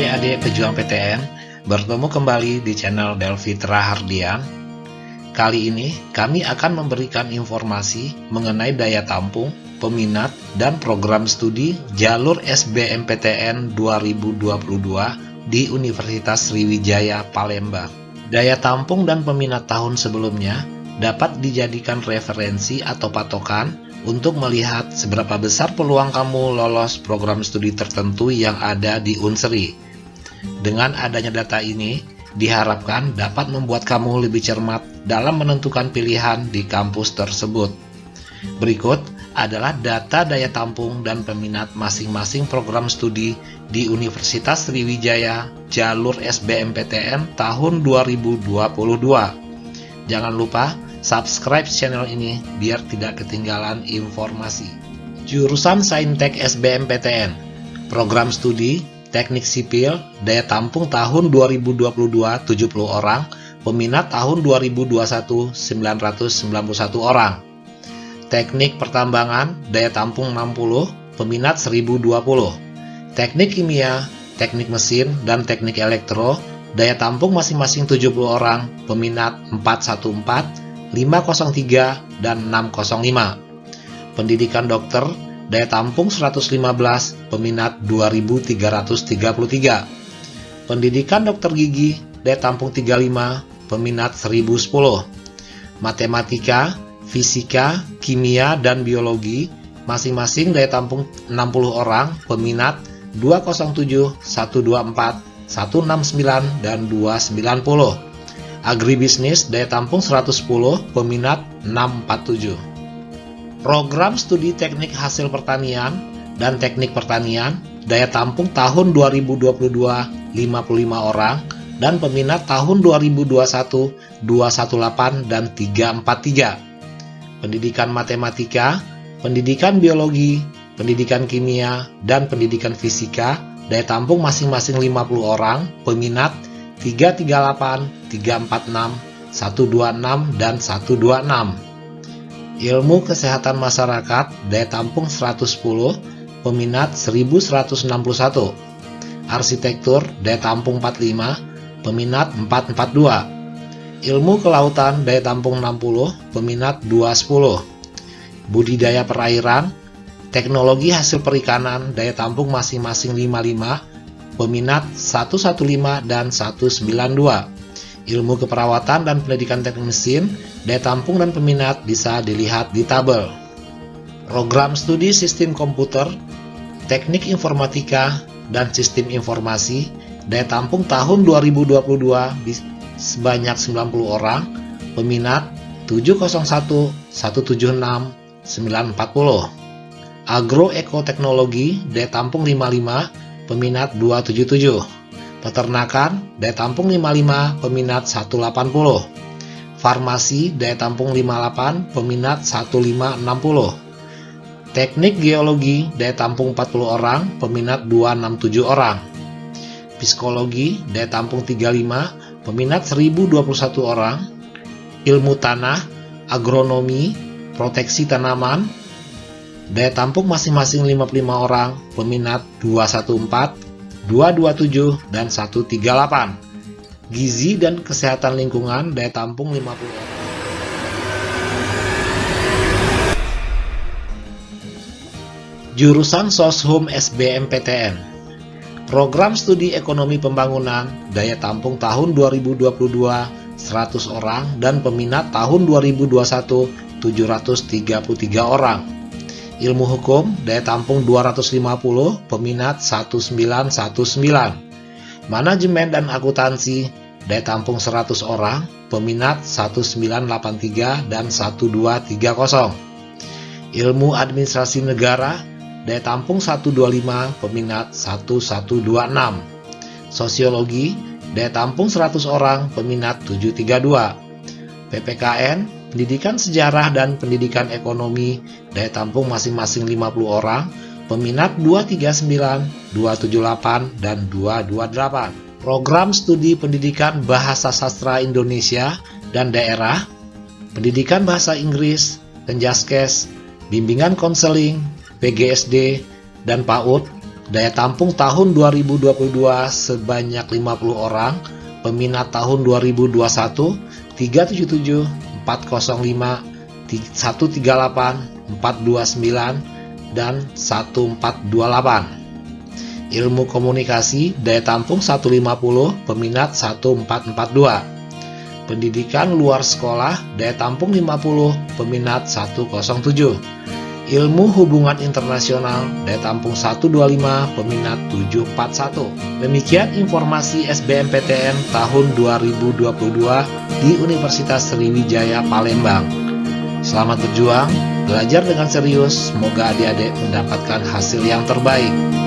Adik-adik pejuang PTN, bertemu kembali di channel Delfitra Hardian. Kali ini kami akan memberikan informasi mengenai daya tampung, peminat, dan program studi jalur SBMPTN 2022 di Universitas Sriwijaya Palembang. Daya tampung dan peminat tahun sebelumnya dapat dijadikan referensi atau patokan untuk melihat seberapa besar peluang kamu lolos program studi tertentu yang ada di Unsri. Dengan adanya data ini, diharapkan dapat membuat kamu lebih cermat dalam menentukan pilihan di kampus tersebut. Berikut adalah data daya tampung dan peminat masing-masing program studi di Universitas Sriwijaya jalur SBMPTN tahun 2022. Jangan lupa subscribe channel ini biar tidak ketinggalan informasi. Jurusan Saintek SBMPTN, program studi Teknik Sipil, daya tampung tahun 2022 70 orang, peminat tahun 2021 991 orang. Teknik Pertambangan, daya tampung 60, peminat 1020. Teknik Kimia, Teknik Mesin, dan Teknik Elektro, daya tampung masing-masing 70 orang, peminat 414, 503, dan 605. Pendidikan dokter, daya tampung 115, peminat 2333. Pendidikan dokter gigi, daya tampung 35, peminat 1010. Matematika, fisika, kimia, dan biologi, masing-masing daya tampung 60 orang, peminat 207, 124, 169, dan 290. Agribisnis, daya tampung 110, peminat 647. Program studi teknik hasil pertanian dan teknik pertanian, daya tampung tahun 2022 55 orang, dan peminat tahun 2021 218 dan 343. Pendidikan matematika, pendidikan biologi, pendidikan kimia, dan pendidikan fisika, daya tampung masing-masing 50 orang, peminat 338, 346, 126, dan 126. Ilmu kesehatan masyarakat, daya tampung 110, peminat 1161. Arsitektur, daya tampung 45, peminat 442. Ilmu kelautan, daya tampung 60, peminat 210. Budidaya perairan, teknologi hasil perikanan, daya tampung masing-masing 55, peminat 115 dan 192. Ilmu keperawatan dan pendidikan teknik mesin, daya tampung dan peminat bisa dilihat di tabel. Program studi sistem komputer, teknik informatika, dan sistem informasi, daya tampung tahun 2022 sebanyak 90 orang, peminat 701, 176, 940. Agroekoteknologi, daya tampung 55, peminat 277. Peternakan, daya tampung 55, peminat 180. Farmasi, daya tampung 58, peminat 1560. Teknik geologi, daya tampung 40 orang, peminat 267 orang. Psikologi, daya tampung 35, peminat 1021 orang. Ilmu tanah, agronomi, proteksi tanaman, daya tampung masing-masing 55 orang, peminat 214, 227, dan 138. Gizi dan kesehatan lingkungan, daya tampung 50 orang. Jurusan Soshum SBMPTN, program studi ekonomi pembangunan, daya tampung tahun 2022 100 orang, dan peminat tahun 2021 733 orang. Ilmu hukum, daya tampung 250, peminat 1919. Manajemen dan akuntansi, daya tampung 100 orang, peminat 1983 dan 1230. Ilmu administrasi negara, daya tampung 125, peminat 1126. Sosiologi, daya tampung 100 orang, peminat 732. PPKN, pendidikan sejarah dan pendidikan ekonomi, daya tampung masing-masing 50 orang, peminat 239, 278, dan 228. Program studi pendidikan bahasa sastra Indonesia dan daerah, pendidikan bahasa Inggris, Penjaskes, bimbingan konseling, PGSD, dan PAUD, Daya tampung tahun 2022 sebanyak 50 orang, peminat tahun 2021 377, 405, 138, 429, dan 1428. Ilmu komunikasi daya tampung 150, peminat 1442. Pendidikan luar sekolah daya tampung 50, peminat 107. Ilmu hubungan internasional daya tampung 125, peminat 741. Demikian informasi SBMPTN tahun 2022 di Universitas Sriwijaya Palembang. Selamat berjuang, belajar dengan serius, semoga adik-adik mendapatkan hasil yang terbaik.